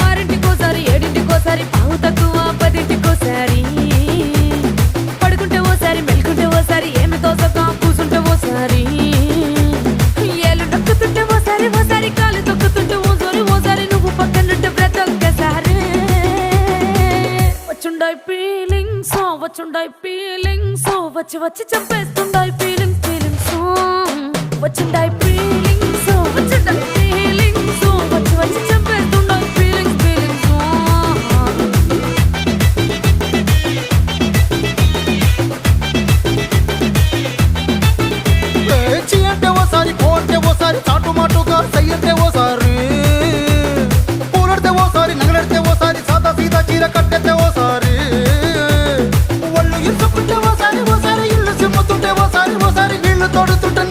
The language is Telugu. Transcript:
ఆరింటికోసారి ఏడింటికోసారి పావు తక్కువ పదింటికోసారి పడుకుంటే ఓసారి మెలుకుంటే ఓసారి ఏమి తోసక కూసుంటే ఓసారి ఏళ్ళు నొక్కుతుంటే ఓసారి ఓసారి కాలు తొక్కుతుంటే ఓసారి నువ్వు పక్కనుంటే బ్రతొక్కసారి వచ్చుండాయి ఫీలింగ్స్ వచ్చి వచ్చి చంపేస్తుండాయి ఫీలింగ్స్ వచ్చిండాయి ఫీలింగ్స్ వచ్చుండాయి ఫీలింగ్స్ వచ్చి వచ్చి చంపేస్తుండాయి ఫీలింగ్స్ చీ అంటే ఓసారి కో అంటే ఓసారి చాటు మాటుగా సై అంటే ఓసారి పూలడితే ఓసారి నగలడితే ఓసారి సాదా సీదా చీర కట్టెతే ఓసారి ఒళ్ళు ఇసుకుంటే ఓసారి ఇల్లు సిమ్ముతుంటే ఓసారి నీళ్లు తోడుతుంటే